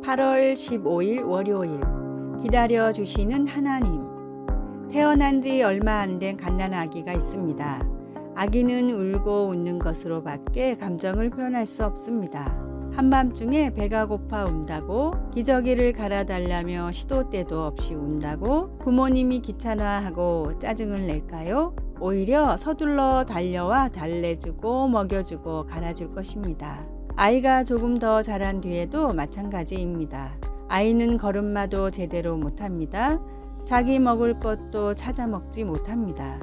8월 15일 월요일 기다려주시는 하나님. 태어난 지 얼마 안 된 갓난아기가 있습니다. 아기는 울고 웃는 것으로 밖에 감정을 표현할 수 없습니다. 한밤중에 배가 고파 운다고, 기저귀를 갈아달라며 시도 때도 없이 운다고 부모님이 귀찮아하고 짜증을 낼까요? 오히려 서둘러 달려와 달래주고 먹여주고 갈아줄 것입니다. 아이가 조금 더 자란 뒤에도 마찬가지입니다. 아이는 걸음마도 제대로 못합니다. 자기 먹을 것도 찾아 먹지 못합니다.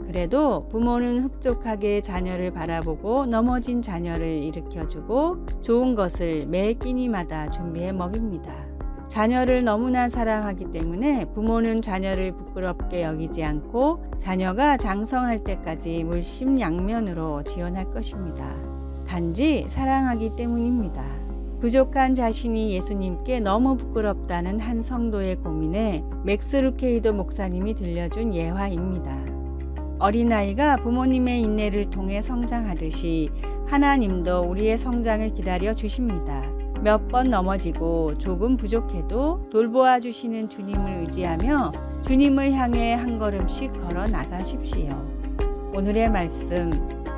그래도 부모는 흡족하게 자녀를 바라보고 넘어진 자녀를 일으켜주고 좋은 것을 매 끼니마다 준비해 먹입니다. 자녀를 너무나 사랑하기 때문에 부모는 자녀를 부끄럽게 여기지 않고 자녀가 장성할 때까지 물심양면으로 지원할 것입니다. 단지 사랑하기 때문입니다. 부족한 자신이 예수님께 너무 부끄럽다는 한 성도의 고민에 맥스 루케이도 목사님이 들려준 예화입니다. 어린아이가 부모님의 인내를 통해 성장하듯이 하나님도 우리의 성장을 기다려 주십니다. 몇 번 넘어지고 조금 부족해도 돌보아 주시는 주님을 의지하며 주님을 향해 한 걸음씩 걸어 나가십시오. 오늘의 말씀,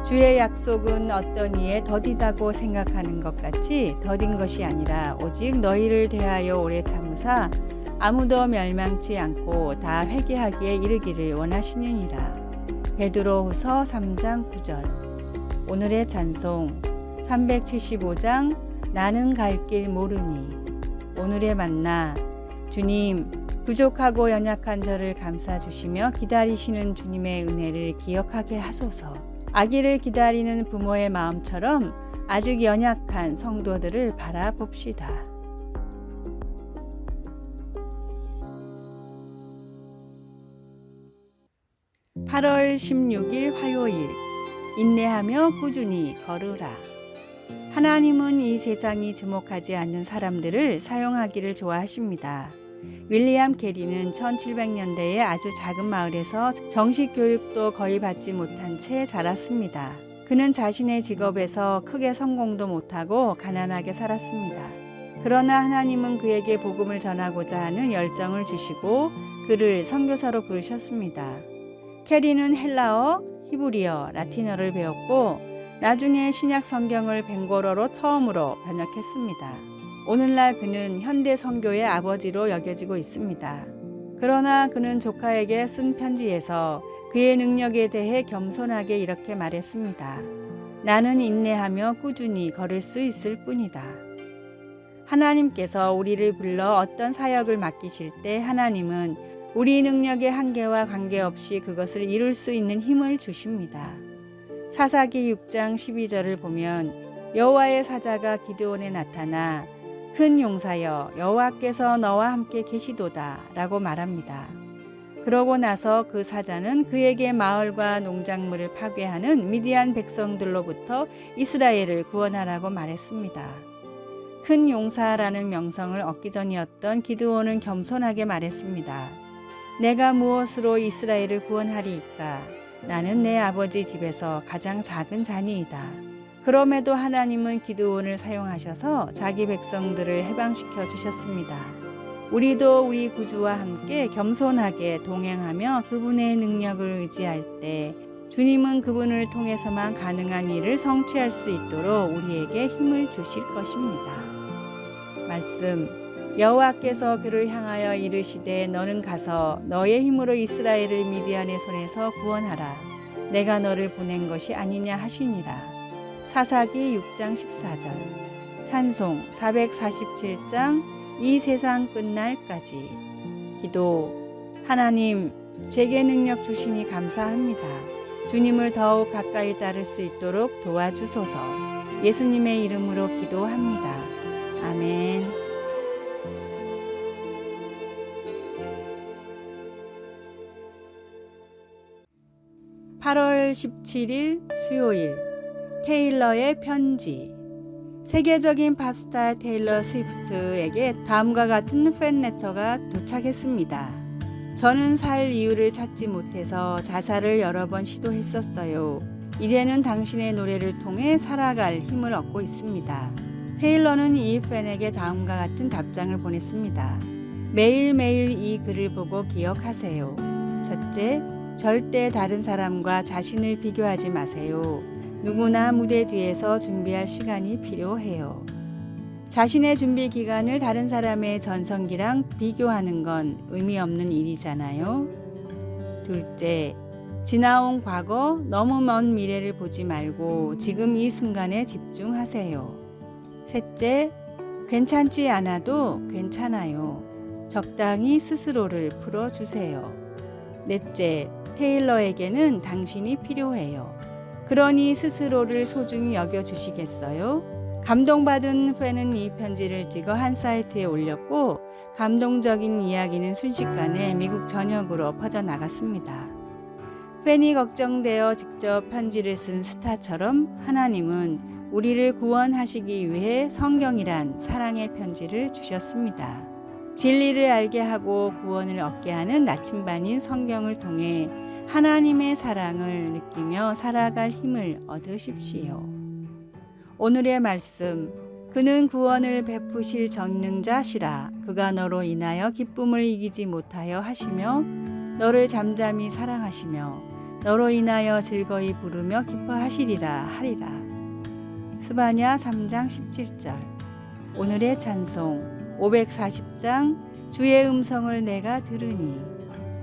주의 약속은 어떤 이에 더디다고 생각하는 것 같이 더딘 것이 아니라 오직 너희를 대하여 오래 참으사 아무도 멸망치 않고 다 회개하기에 이르기를 원하시느니라. 베드로후서 3장 9절. 오늘의 찬송 375장 나는 갈 길 모르니. 오늘의 만나, 주님, 부족하고 연약한 저를 감싸주시며 기다리시는 주님의 은혜를 기억하게 하소서. 아기를 기다리는 부모의 마음처럼 아직 연약한 성도들을 바라봅시다. 8월 16일 화요일 인내하며 꾸준히 걸으라. 하나님은 이 세상이 주목하지 않는 사람들을 사용하기를 좋아하십니다. 윌리엄 캐리는 1700년대에 아주 작은 마을에서 정식 교육도 거의 받지 못한 채 자랐습니다. 그는 자신의 직업에서 크게 성공도 못하고 가난하게 살았습니다. 그러나 하나님은 그에게 복음을 전하고자 하는 열정을 주시고 그를 선교사로 부르셨습니다. 캐리는 헬라어, 히브리어, 라틴어를 배웠고 나중에 신약 성경을 벵고로로 처음으로 번역했습니다. 오늘날 그는 현대 선교의 아버지로 여겨지고 있습니다. 그러나 그는 조카에게 쓴 편지에서 그의 능력에 대해 겸손하게 이렇게 말했습니다. 나는 인내하며 꾸준히 걸을 수 있을 뿐이다. 하나님께서 우리를 불러 어떤 사역을 맡기실 때 하나님은 우리 능력의 한계와 관계없이 그것을 이룰 수 있는 힘을 주십니다. 사사기 6장 12절을 보면 여호와의 사자가 기드온에 나타나 큰 용사여 여호와께서 너와 함께 계시도다 라고 말합니다. 그러고 나서 그 사자는 그에게 마을과 농작물을 파괴하는 미디안 백성들로부터 이스라엘을 구원하라고 말했습니다. 큰 용사라는 명성을 얻기 전이었던 기드온은 겸손하게 말했습니다. 내가 무엇으로 이스라엘을 구원하리이까? 나는 내 아버지 집에서 가장 작은 자니이다. 그럼에도 하나님은 기드온을 사용하셔서 자기 백성들을 해방시켜 주셨습니다. 우리도 우리 구주와 함께 겸손하게 동행하며 그분의 능력을 의지할 때 주님은 그분을 통해서만 가능한 일을 성취할 수 있도록 우리에게 힘을 주실 것입니다. 말씀, 여호와께서 그를 향하여 이르시되 너는 가서 너의 힘으로 이스라엘을 미디안의 손에서 구원하라. 내가 너를 보낸 것이 아니냐 하시니라. 사사기 6장 14절. 찬송 447장 이 세상 끝날까지. 기도, 하나님 제게 능력 주시니 감사합니다. 주님을 더욱 가까이 따를 수 있도록 도와주소서. 예수님의 이름으로 기도합니다. 아멘. (8월 17일) 수요일 테일러의 편지. 세계적인 팝스타 테일러 스위프트에게 다음과 같은 팬레터가 도착했습니다. 저는 살 이유를 찾지 못해서 자살을 여러 번 시도했었어요. 이제는 당신의 노래를 통해 살아갈 힘을 얻고 있습니다. 테일러는 이 팬에게 다음과 같은 답장을 보냈습니다. 매일매일 이 글을 보고 기억하세요. 첫째, 절대 다른 사람과 자신을 비교하지 마세요. 누구나 무대 뒤에서 준비할 시간이 필요해요. 자신의 준비 기간을 다른 사람의 전성기랑 비교하는 건 의미 없는 일이잖아요. 둘째, 지나온 과거, 너무 먼 미래를 보지 말고 지금 이 순간에 집중하세요. 셋째, 괜찮지 않아도 괜찮아요. 적당히 스스로를 풀어주세요. 넷째, 테일러에게는 당신이 필요해요. 그러니 스스로를 소중히 여겨주시겠어요? 감동받은 팬은 이 편지를 찍어 한 사이트에 올렸고 감동적인 이야기는 순식간에 미국 전역으로 퍼져나갔습니다. 팬이 걱정되어 직접 편지를 쓴 스타처럼 하나님은 우리를 구원하시기 위해 성경이란 사랑의 편지를 주셨습니다. 진리를 알게 하고 구원을 얻게 하는 나침반인 성경을 통해 하나님의 사랑을 느끼며 살아갈 힘을 얻으십시오. 오늘의 말씀, 그는 구원을 베푸실 전능자시라. 그가 너로 인하여 기쁨을 이기지 못하여 하시며 너를 잠잠히 사랑하시며 너로 인하여 즐거이 부르며 기뻐하시리라 하리라. 스바냐 3장 17절. 오늘의 찬송 540장 주의 음성을 내가 들으니.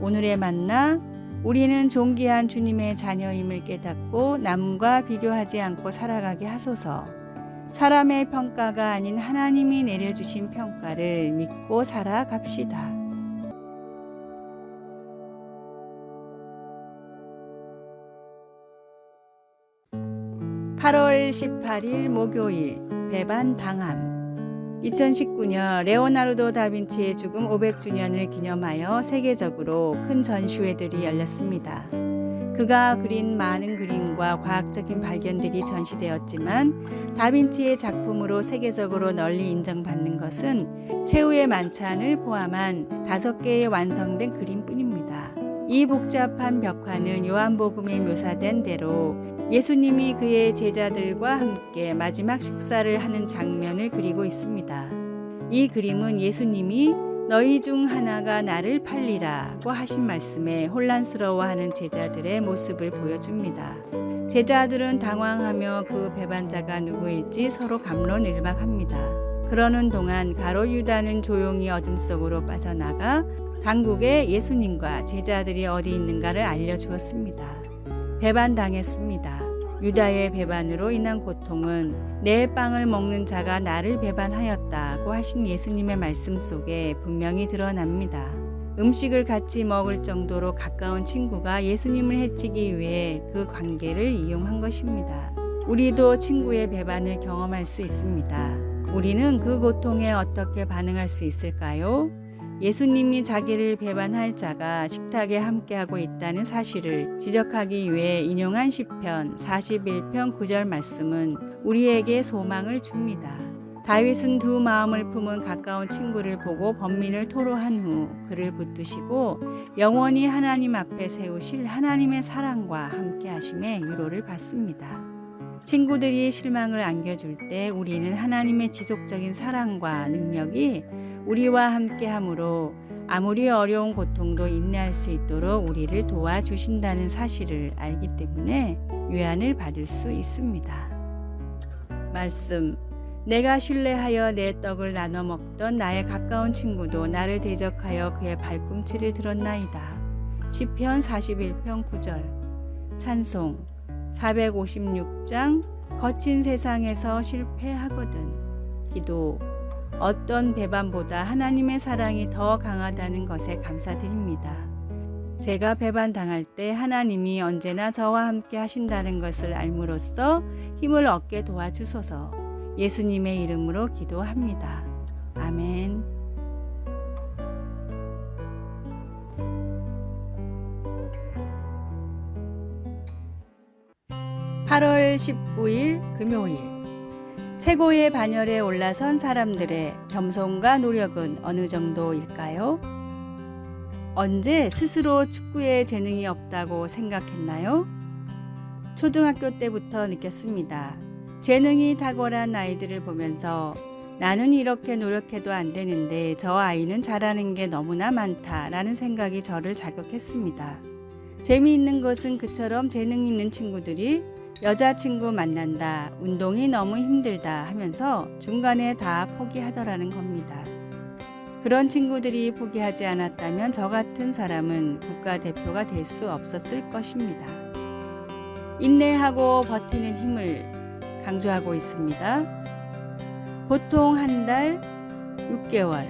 오늘의 만나, 우리는 존귀한 주님의 자녀임을 깨닫고 남과 비교하지 않고 살아가게 하소서. 사람의 평가가 아닌 하나님이 내려주신 평가를 믿고 살아갑시다. 8월 18일 목요일 배반 당함. 2019년 레오나르도 다빈치의 죽음 500주년을 기념하여 세계적으로 큰 전시회들이 열렸습니다. 그가 그린 많은 그림과 과학적인 발견들이 전시되었지만 다빈치의 작품으로 세계적으로 널리 인정받는 것은 최후의 만찬을 포함한 5개의 완성된 그림뿐입니다. 이 복잡한 벽화는 요한복음에 묘사된 대로 예수님이 그의 제자들과 함께 마지막 식사를 하는 장면을 그리고 있습니다. 이 그림은 예수님이 너희 중 하나가 나를 팔리라고 하신 말씀에 혼란스러워하는 제자들의 모습을 보여줍니다. 제자들은 당황하며 그 배반자가 누구일지 서로 갑론을박합니다. 그러는 동안 가롯 유다는 조용히 어둠 속으로 빠져나가 당국에 예수님과 제자들이 어디 있는가를 알려주었습니다. 배반당했습니다. 유다의 배반으로 인한 고통은 내 빵을 먹는 자가 나를 배반하였다고 하신 예수님의 말씀 속에 분명히 드러납니다. 음식을 같이 먹을 정도로 가까운 친구가 예수님을 해치기 위해 그 관계를 이용한 것입니다. 우리도 친구의 배반을 경험할 수 있습니다. 우리는 그 고통에 어떻게 반응할 수 있을까요? 예수님이 자기를 배반할 자가 식탁에 함께하고 있다는 사실을 지적하기 위해 인용한 시편 41편 9절 말씀은 우리에게 소망을 줍니다. 다윗은 두 마음을 품은 가까운 친구를 보고 번민을 토로한 후 그를 붙드시고 영원히 하나님 앞에 세우실 하나님의 사랑과 함께하심에 위로를 받습니다. 친구들이 실망을 안겨줄 때 우리는 하나님의 지속적인 사랑과 능력이 우리와 함께함으로 아무리 어려운 고통도 인내할 수 있도록 우리를 도와주신다는 사실을 알기 때문에 위안을 받을 수 있습니다. 말씀, 내가 신뢰하여 내 떡을 나눠 먹던 나의 가까운 친구도 나를 대적하여 그의 발꿈치를 들었나이다. 시편 41편 9절. 찬송 456장 거친 세상에서 실패하거든. 기도, 어떤 배반보다 하나님의 사랑이 더 강하다는 것에 감사드립니다. 제가 배반당할 때 하나님이 언제나 저와 함께 하신다는 것을 알므로써 힘을 얻게 도와주소서. 예수님의 이름으로 기도합니다. 아멘. 8월 19일 금요일. 최고의 반열에 올라선 사람들의 겸손과 노력은 어느 정도일까요? 언제 스스로 축구에 재능이 없다고 생각했나요? 초등학교 때부터 느꼈습니다. 재능이 탁월한 아이들을 보면서 나는 이렇게 노력해도 안 되는데 저 아이는 잘하는 게 너무나 많다라는 생각이 저를 자극했습니다. 재미있는 것은 그처럼 재능 있는 친구들이 여자친구 만난다, 운동이 너무 힘들다 하면서 중간에 다 포기하더라는 겁니다. 그런 친구들이 포기하지 않았다면 저 같은 사람은 국가대표가 될 수 없었을 것입니다. 인내하고 버티는 힘을 강조하고 있습니다. 보통 한 달, 6개월,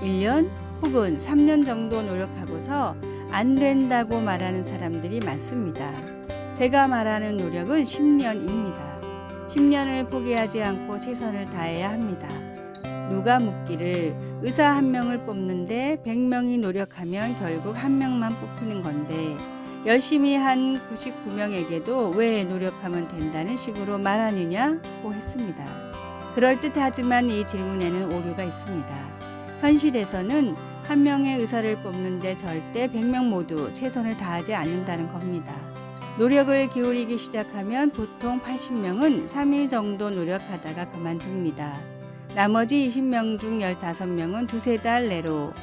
1년 혹은 3년 정도 노력하고서 안 된다고 말하는 사람들이 많습니다. 제가 말하는 노력은 10년입니다. 10년을 포기하지 않고 최선을 다해야 합니다. 누가 묻기를 의사 한 명을 뽑는데 100명이 노력하면 결국 한 명만 뽑히는 건데 열심히 한 99명에게도 왜 노력하면 된다는 식으로 말하느냐고 했습니다. 그럴듯하지만 이 질문에는 오류가 있습니다. 현실에서는 한 명의 의사를 뽑는데 절대 100명 모두 최선을 다하지 않는다는 겁니다. 노력을 기울이기 시작하면 보통 80명은 3일 정도 노력하다가 그만둡니다. 나머지 20명 중 15명은 두세 달 내로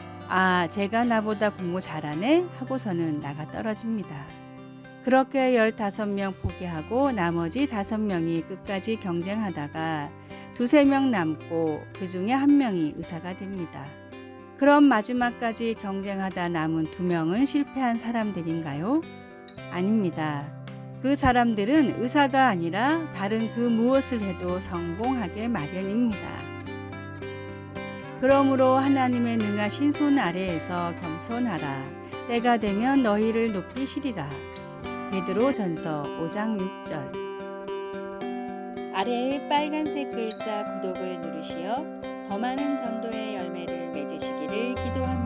제가 나보다 공부 잘하네 하고서는 나가 떨어집니다. 그렇게 15명 포기하고 나머지 5명이 끝까지 경쟁하다가 두세 명 남고 그 중에 한 명이 의사가 됩니다. 그럼 마지막까지 경쟁하다 남은 2명은 실패한 사람들인가요? 아닙니다. 그 사람들은 의사가 아니라 다른 그 무엇을 해도 성공하게 마련입니다. 그러므로 하나님의 능하신 손 아래에서 겸손하라. 때가 되면 너희를 높이시리라. 베드로전서 5장 6절. 아래의 빨간색 글자 구독을 누르시어 더 많은 전도의 열매를 맺으시기를 기도합니다.